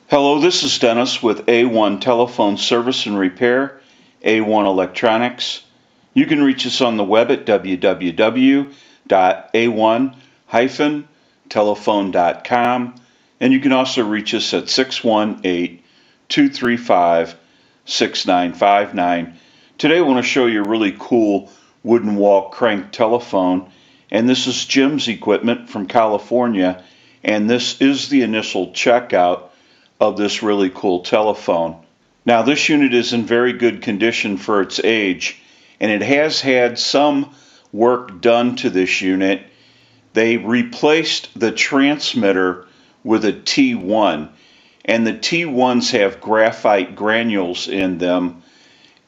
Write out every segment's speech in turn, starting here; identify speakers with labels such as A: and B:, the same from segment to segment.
A: Hello, this is Dennis with A1 Telephone Service and Repair, A1 Electronics. You can reach us on the web at www.a1-telephone.com, and you can also reach us at 618-235-6959. Today I want to show you a really cool wooden wall crank telephone, and this is Jim's equipment from California, and this is the initial checkout of this really cool telephone. Now, this unit is in very good condition for its age, and it has had some work done to this unit. They replaced the transmitter with a T1, and the T1s have graphite granules in them,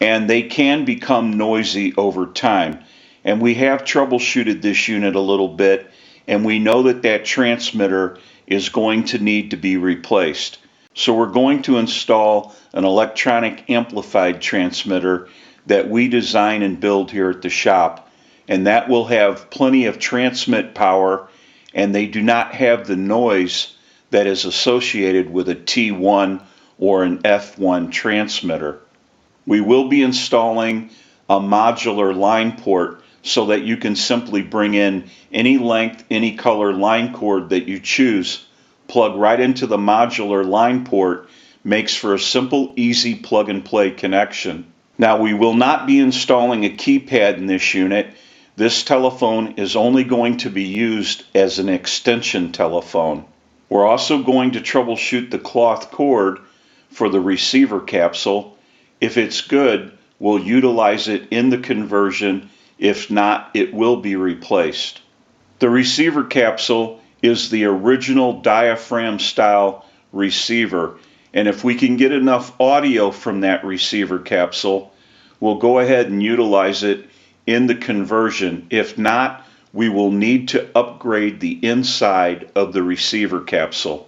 A: and they can become noisy over time. And we have troubleshooted this unit a little bit, and we know that that transmitter is going to need to be replaced. So we're going to install an electronic amplified transmitter that we design and build here at the shop, and that will have plenty of transmit power, and they do not have the noise that is associated with a T1 or an F1 transmitter. We will be installing a modular line port so that you can simply bring in any length, any color line cord that you choose, plug right into the modular line port, makes for a simple, easy plug and play connection. Now, we will not be installing a keypad in this unit. This telephone is only going to be used as an extension telephone. We're also going to troubleshoot the cloth cord for the receiver capsule. If it's good, we'll utilize it in the conversion. If not, it will be replaced. The receiver capsule is the original diaphragm style receiver, and if we can get enough audio from that receiver capsule, we'll go ahead and utilize it in the conversion. If not, we will need to upgrade the inside of the receiver capsule.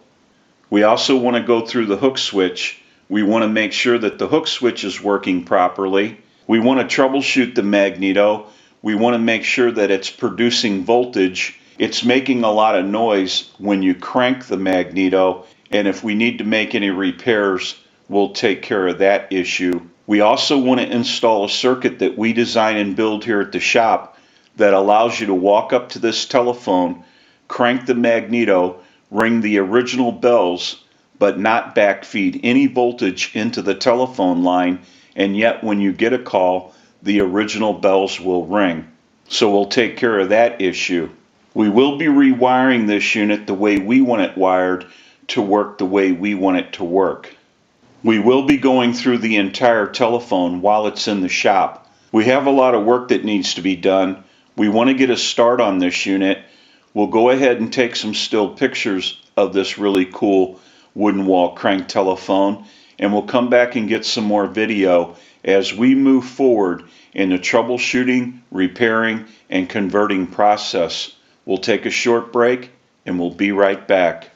A: We also want to go through the hook switch. We want to make sure that the hook switch is working properly. We want to troubleshoot the magneto. We want to make sure that it's producing voltage. It's making a lot of noise when you crank the magneto, and if we need to make any repairs, we'll take care of that issue. We also want to install a circuit that we design and build here at the shop that allows you to walk up to this telephone, crank the magneto, ring the original bells, but not backfeed any voltage into the telephone line, and yet when you get a call, the original bells will ring. So we'll take care of that issue. We will be rewiring this unit the way we want it wired to work the way we want it to work. We will be going through the entire telephone while it's in the shop. We have a lot of work that needs to be done. We want to get a start on this unit. We'll go ahead and take some still pictures of this really cool wooden wall crank telephone, and we'll come back and get some more video as we move forward in the troubleshooting, repairing, and converting process. We'll take a short break and we'll be right back.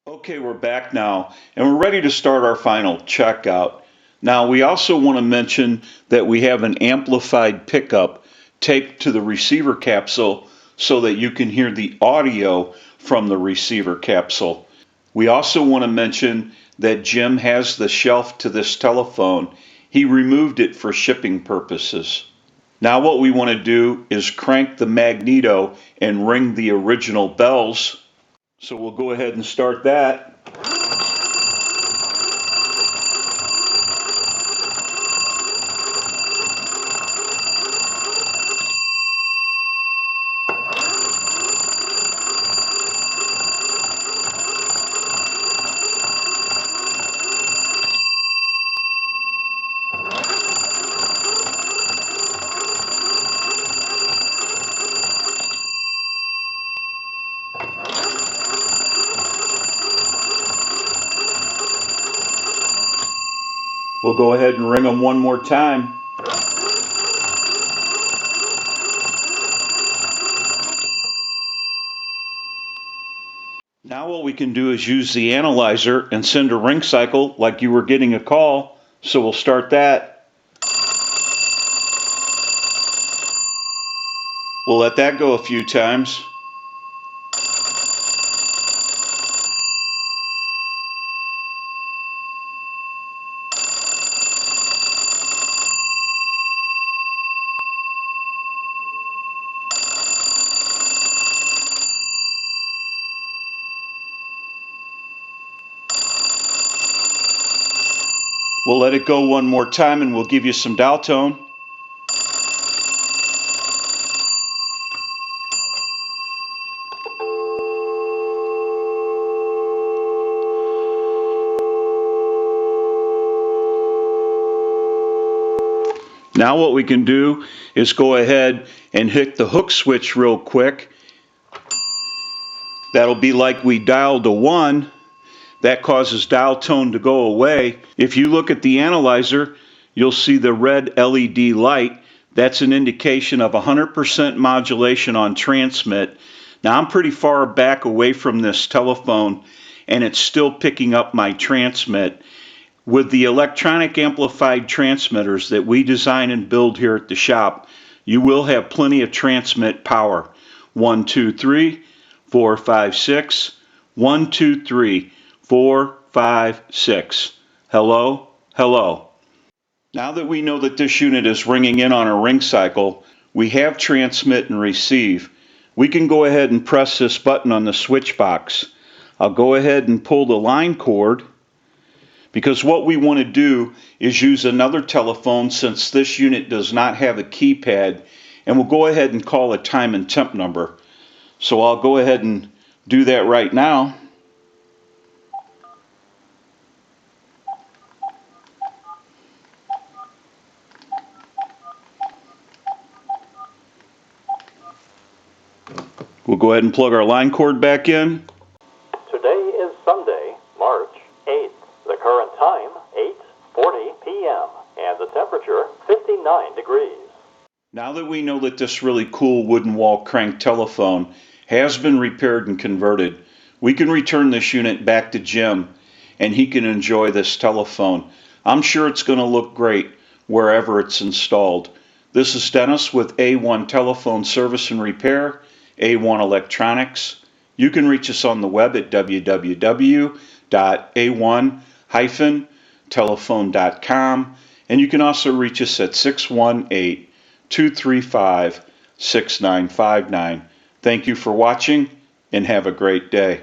A: Okay, we're back now, and we're ready to start our final checkout. Now, we also want to mention that we have an amplified pickup taped to the receiver capsule so that you can hear the audio from the receiver capsule. We also want to mention that Jim has the shelf to this telephone. He removed it for shipping purposes. Now what we want to do is crank the magneto and ring the original bells. So we'll go ahead and start that. We'll go ahead and ring them one more time. Now what we can do is use the analyzer and send a ring cycle like you were getting a call. So we'll start that. We'll let that go a few times. We'll let it go one more time and we'll give you some dial tone. Now what we can do is go ahead and hit the hook switch real quick. That'll be like we dialed a 1. That causes dial tone to go away. If you look at the analyzer, you'll see the red LED light. That's an indication of 100% modulation on transmit. Now I'm pretty far back away from this telephone and it's still picking up my transmit. With the electronic amplified transmitters that we design and build here at the shop, you will have plenty of transmit power. 1, 2, 3, 4, 5, 6. 1, 2, 3, 4, 5, 6. Hello, hello. Now that we know that this unit is ringing in on a ring cycle, we have transmit and receive. We can go ahead and press this button on the switch box. I'll go ahead and pull the line cord, because what we want to do is use another telephone since this unit does not have a keypad, and we'll go ahead and call a time and temp number. So I'll go ahead and do that right now. We'll go ahead and plug our line cord back in.
B: Today is Sunday, March 8th. The current time, 8:40 p.m. and the temperature, 59 degrees.
A: Now that we know that this really cool wooden wall crank telephone has been repaired and converted, we can return this unit back to Jim and he can enjoy this telephone. I'm sure it's going to look great wherever it's installed. This is Dennis with A1 Telephone Service and Repair, A1 Electronics. You can reach us on the web at www.a1-telephone.com, and you can also reach us at 618-235-6959. Thank you for watching and have a great day.